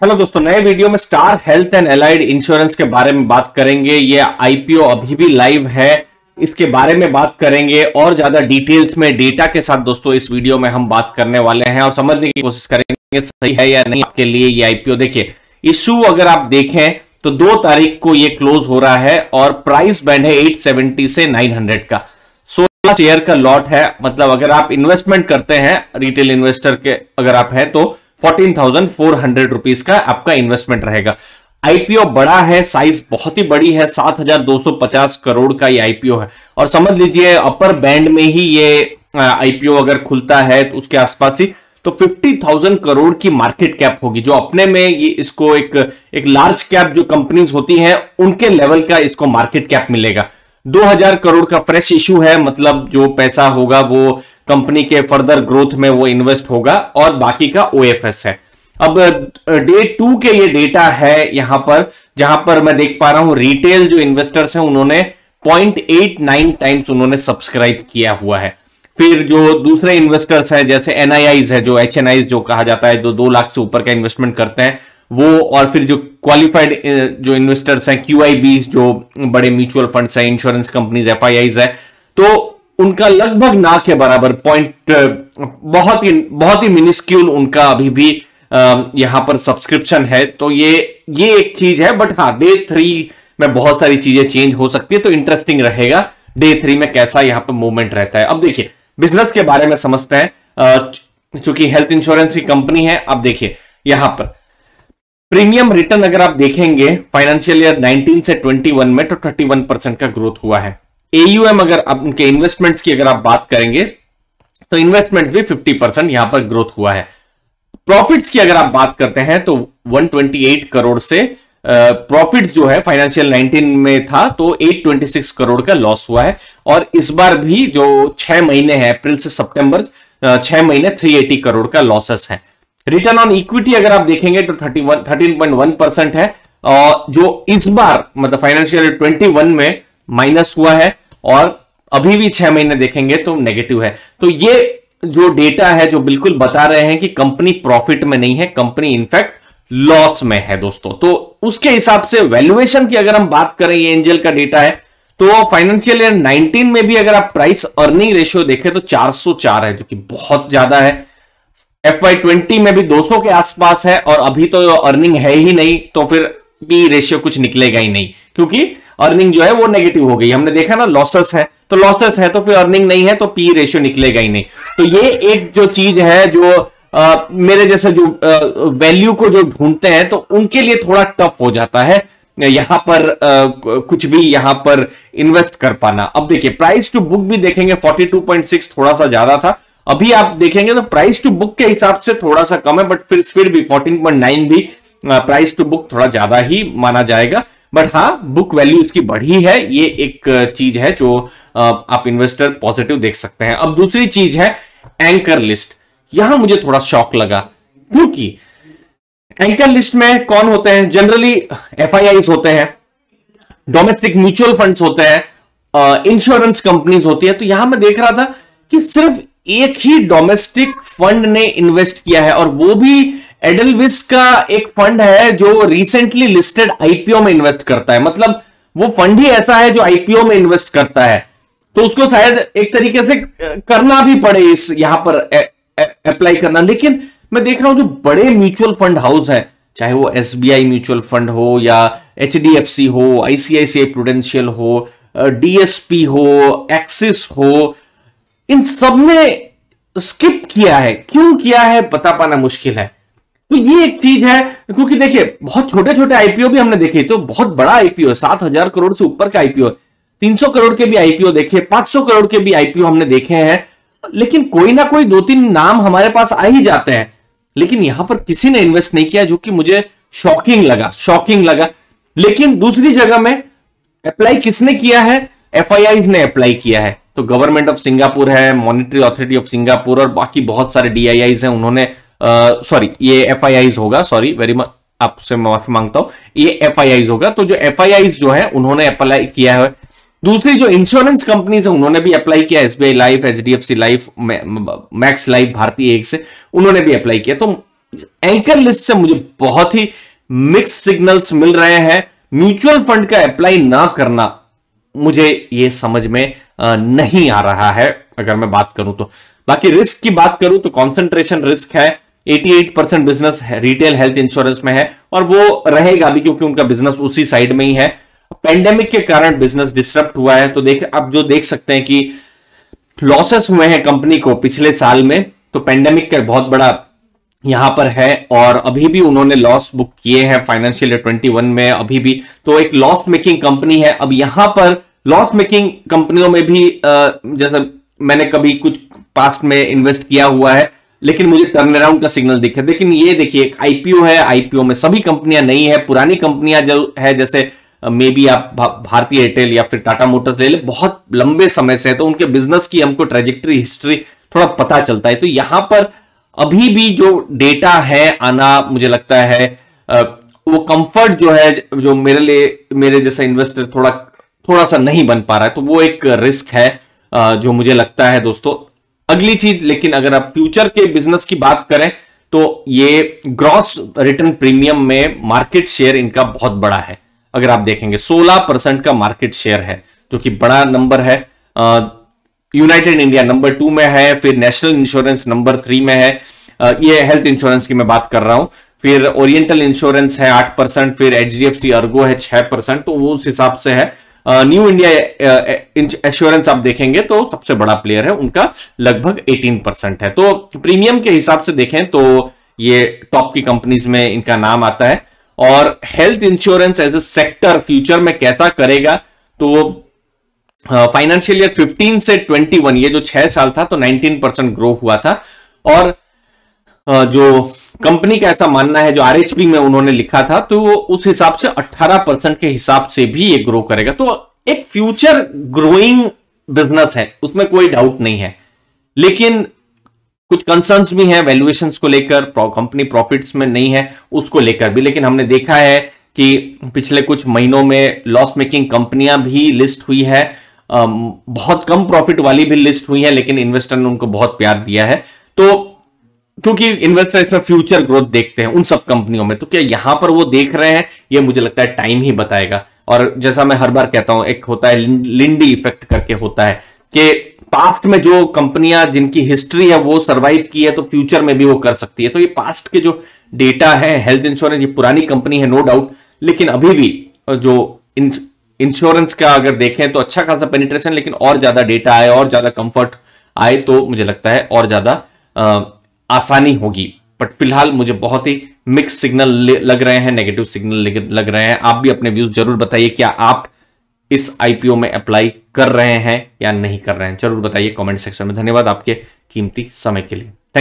Hello दोस्तों, नए video में star health and allied insurance के बारे में बात करेंगे। ये आईपीओ अभी भी लाइव है, इसके बारे में बात करेंगे और ज्यादा डिटेल्स में डेटा के साथ दोस्तों इस वीडियो में हम बात करने वाले हैं और समझने की कोशिश करेंगे सही है या नहीं आपके लिए ये आईपीओ। देखिए, इशू अगर आप देखें तो 2 तारीख को ये क्लोज हो रहा है और प्राइस बैंड है 870 से 900 का। 16 शेयर का लॉट है, मतलब अगर आप इन्वेस्टमेंट करते हैं रिटेल इन्वेस्टर के अगर आप हैं तो 14,400 रुपीज का आपका इन्वेस्टमेंट रहेगा। आईपीओ बड़ा है, साइज बहुत ही बड़ी है, 7,250 करोड़ का ये आईपीओ है और समझ लीजिए अपर बैंड में ही ये आईपीओ अगर खुलता है तो उसके आसपास ही तो 50,000 करोड़ की मार्केट कैप होगी, जो अपने में ये इसको एक लार्ज कैप जो कंपनीज होती हैं उनके लेवल का इसको मार्केट कैप मिलेगा। 2,000 करोड़ का फ्रेश इशू है, मतलब जो पैसा होगा वो कंपनी के फर्दर ग्रोथ में वो इन्वेस्ट होगा और बाकी का ओएफएस है। अब डे 2 के ये डेटा है यहां पर, जहां पर मैं देख पा रहा हूं रिटेल जो इन्वेस्टर्स हैं उन्होंने 0.89 टाइम्स उन्होंने सब्सक्राइब किया हुआ है। फिर जो दूसरे इन्वेस्टर्स हैं जैसे एनआईआईज है, जो एचएनआईज जो कहा जाता है, जो 2 लाख से ऊपर का इन्वेस्टमेंट करते हैं वो, और फिर जो क्वालिफाइड जो इन्वेस्टर्स हैं क्यूआईबीज जो बड़े म्यूचुअल फंड्स हैं, इंश्योरेंस कंपनीज, एफआईआईज है, तो उनका लगभग ना के बराबर बहुत ही मिनिस्क्यूल उनका अभी भी यहां पर सब्सक्रिप्शन है। तो ये एक चीज है, बट हाँ डे 3 में बहुत सारी चीजें चेंज हो सकती है, तो इंटरेस्टिंग रहेगा डे 3 में कैसा यहां पर मूवमेंट रहता है। अब देखिए बिजनेस के बारे में समझते हैं, चूंकि हेल्थ इंश्योरेंस की कंपनी है। अब देखिए यहां पर प्रीमियम रिटर्न अगर आप देखेंगे फाइनेंशियल ईयर 19 से 21 में तो 31% का ग्रोथ हुआ है। एयूएम अगर आप उनके इन्वेस्टमेंट्स की अगर आप बात करेंगे तो इन्वेस्टमेंट्स भी 50% यहां पर ग्रोथ हुआ है। प्रॉफिट्स की अगर आप बात करते हैं तो 128 करोड़ से प्रॉफिट्स जो है फाइनेंशियल 19 में था तो 826 करोड़ का लॉस हुआ है और इस बार भी जो 6 महीने हैं अप्रैल से सितंबर 6 महीने 380 करोड़ का लॉसेस है। रिटर्न ऑन इक्विटी अगर आप देखेंगे तो 13.1% है और जो इस बार मतलब फाइनेंशियल 21 में माइनस हुआ है और अभी भी 6 महीने देखेंगे तो नेगेटिव है। तो ये जो डेटा है जो बिल्कुल बता रहे हैं कि कंपनी प्रॉफिट में नहीं है, कंपनी इनफैक्ट लॉस में है दोस्तों। तो उसके हिसाब से वैल्यूएशन की अगर हम बात करें, ये एंजल का डेटा है, तो फाइनेंशियल ईयर 19 में भी अगर आप प्राइस अर्निंग रेशियो देखें तो 404 है, जो कि बहुत ज्यादा है। FY20 में भी 200 के आसपास है और अभी तो अर्निंग है ही नहीं, तो फिर पी रेशियो कुछ निकलेगा ही नहीं, क्योंकि अर्निंग जो है वो नेगेटिव हो गई। हमने देखा ना, लॉसेस है तो लॉसेस है तो फिर अर्निंग नहीं है तो पी रेशियो निकलेगा ही नहीं। तो ये एक जो चीज है जो मेरे जैसे जो वैल्यू को जो ढूंढते हैं तो उनके लिए थोड़ा टफ हो जाता है यहां पर कुछ भी यहां पर इन्वेस्ट कर पाना। अब देखिए प्राइस टू बुक भी देखेंगे 42.6 थोड़ा सा ज्यादा था, अभी आप देखेंगे तो प्राइस टू बुक के हिसाब से थोड़ा सा कम है, बट फिर भी 14.9 भी प्राइस टू बुक थोड़ा ज्यादा ही माना जाएगा। बट हाँ, बुक वैल्यू इसकी बढ़ी है, ये एक चीज है जो आप इन्वेस्टर पॉजिटिव देख सकते हैं। अब दूसरी चीज है एंकर लिस्ट। यहां मुझे थोड़ा शॉक लगा, क्योंकि एंकर लिस्ट में कौन होते हैं? जनरली एफआईआईज होते हैं, डोमेस्टिक म्यूचुअल फंड्स होते हैं, इंश्योरेंस कंपनीज होती है। तो यहां मैं देख रहा था कि सिर्फ एक ही डोमेस्टिक फंड ने इन्वेस्ट किया है और वो भी एडलविस का एक फंड है जो रिसेंटली लिस्टेड आईपीओ में इन्वेस्ट करता है। मतलब वो फंड ही ऐसा है जो आईपीओ में इन्वेस्ट करता है, तो उसको शायद एक तरीके से करना भी पड़े इस यहां पर अप्लाई करना। लेकिन मैं देख रहा हूं जो बड़े म्यूचुअल फंड हाउस हैं, चाहे वो एसबीआई म्यूचुअल फंड हो या एचडीएफसी हो, आईसीआईसीआई प्रूडेंशियल हो, डीएसपी हो, एक्सिस हो, इन सब ने स्किप किया है। क्यों किया है बता पाना मुश्किल है। तो ये एक चीज है, क्योंकि देखिए बहुत छोटे छोटे आईपीओ भी हमने देखे, तो बहुत बड़ा आईपीओ है, 7,000 करोड़ से ऊपर का आईपीओ, 300 करोड़ के भी आईपीओ देखे, 500 करोड़ के भी आईपीओ हमने देखे हैं। लेकिन कोई ना कोई 2-3 नाम हमारे पास आ ही जाते हैं, लेकिन यहां पर किसी ने इन्वेस्ट नहीं किया, जो कि मुझे शॉकिंग लगा। लेकिन दूसरी जगह में अप्लाई किसने किया है? एफआईआईज ने अप्लाई किया है। तो गवर्नमेंट ऑफ सिंगापुर है, मॉनिटरी अथॉरिटी ऑफ सिंगापुर और बाकी बहुत सारे डीआईआईज हैं, उन्होंने सॉरी ये एफआईआईज होगा, सॉरी वेरी मच, आपसे माफी मांगता हूं, ये एफआईआईज होगा। तो जो एफआईआईज जो है उन्होंने अप्लाई किया है। दूसरी जो इंश्योरेंस कंपनीज है उन्होंने भी अप्लाई किया, SBI life, HDFC life, max life, भारतीय एक से उन्होंने भी अप्लाई किया। तो एंकर लिस्ट से मुझे बहुत ही मिक्स सिग्नल्स मिल रहे हैं। म्यूचुअल फंड का अप्लाई ना करना मुझे ये समझ में नहीं आ रहा है अगर मैं बात करूं तो। बाकी रिस्क की बात करूं तो कंसंट्रेशन रिस्क है, 88% बिजनेस रिटेल हेल्थ इंश्योरेंस में है और वो रहेगा भी क्योंकि उनका बिजनेस उसी साइड में ही है। पेंडेमिक के कारण बिजनेस डिस्टर्ब हुआ है, तो आप जो देख सकते हैं कि लॉसेस हुए हैं कंपनी को पिछले साल में, तो पेंडेमिक का बहुत बड़ा यहां पर है और अभी भी उन्होंने लॉस बुक किए हैं फाइनेंशियल ईयर 21 में अभी भी, तो एक लॉस मेकिंग कंपनी है। अब यहां पर लॉस मेकिंग कंपनियों में भी जैसे मैंने कभी कुछ पास्ट में इन्वेस्ट किया हुआ है लेकिन मुझे टर्न अराउंड का सिग्नल दिखे। लेकिन ये देखिए एक आईपीओ है, आईपीओ में सभी कंपनियां नहीं है, पुरानी कंपनियां जो है जैसे मे बी आप भारतीय एयरटेल या फिर टाटा मोटर्स ले ले, बहुत लंबे समय से है, तो उनके बिजनेस की हमको ट्रेजेक्टरी हिस्ट्री थोड़ा पता चलता है। तो यहां पर अभी भी जो डेटा है आना मुझे लगता है वो कंफर्ट जो है जो मेरे जैसा इन्वेस्टर थोड़ा सा नहीं बन पा रहा है, तो वो एक रिस्क है जो मुझे लगता है दोस्तों। अगली चीज, लेकिन अगर आप फ्यूचर के बिजनेस की बात करें तो ये ग्रॉस रिटर्न प्रीमियम में मार्केट शेयर इनका बहुत बड़ा है। अगर आप देखेंगे 16% का मार्केट शेयर है जो कि बड़ा नंबर है। यूनाइटेड इंडिया नंबर 2 में है, फिर नेशनल इंश्योरेंस नंबर 3 में है, ये हेल्थ इंश्योरेंस की मैं बात कर रहा हूं। फिर ओरिएंटल इंश्योरेंस है 8%, फिर एचडीएफसी अर्गो है 6%, तो वो उस हिसाब से है। न्यू इंडिया एश्योरेंस आप देखेंगे तो सबसे बड़ा प्लेयर है, उनका लगभग 18% है। तो प्रीमियम के हिसाब से देखें तो ये टॉप की कंपनीज में इनका नाम आता है। और health insurance as a sector future में कैसा करेगा, तो फाइनेंशियल ईयर 15 से 21 ये जो 6 साल था तो 19% ग्रो हुआ था। और जो कंपनी का ऐसा मानना है, जो आरएचपी में उन्होंने लिखा था, तो वो उस हिसाब से 18% के हिसाब से भी ये ग्रो करेगा। तो एक फ्यूचर ग्रोइंग बिजनेस है, उसमें कोई डाउट नहीं है। लेकिन कुछ कंसर्न्स भी हैं वैल्यूएशंस को लेकर, कंपनी प्रॉफिट्स में नहीं है उसको लेकर भी। लेकिन हमने देखा है कि पिछले कुछ महीनों में लॉस मेकिंग कंपनियां भी लिस्ट हुई है, बहुत कम प्रॉफिट वाली भी लिस्ट हुई है, लेकिन इन्वेस्टर ने उनको बहुत प्यार दिया है। तो क्योंकि इन्वेस्टर इसमें फ्यूचर ग्रोथ देखते हैं उन सब कंपनियों में, तो क्या यहां पर वो देख रहे हैं, ये मुझे लगता है टाइम ही बताएगा। और जैसा मैं हर बार कहता हूं, एक होता है लिंडी इफेक्ट करके होता है कि पास्ट में जो कंपनियां जिनकी हिस्ट्री है वो सरवाइव की है तो फ्यूचर में भी वो कर सकती है। तो ये पास्ट के जो डेटा है, हेल्थ इंश्योरेंस ये पुरानी कंपनी है नो डाउट, लेकिन अभी भी जो इंश्योरेंस का अगर देखें तो अच्छा खासा पेनिट्रेशन, लेकिन और ज्यादा डेटा आए और ज्यादा कंफर्ट आए तो मुझे लगता है और ज्यादा आसानी होगी। बट फिलहाल मुझे बहुत ही मिक्स सिग्नल लग रहे हैं, नेगेटिव सिग्नल लग रहे हैं। आप भी अपने व्यूज जरूर बताइए, क्या आप इस आईपीओ में अप्लाई कर रहे हैं या नहीं कर रहे हैं, जरूर बताइए कमेंट सेक्शन में। धन्यवाद आपके कीमती समय के लिए।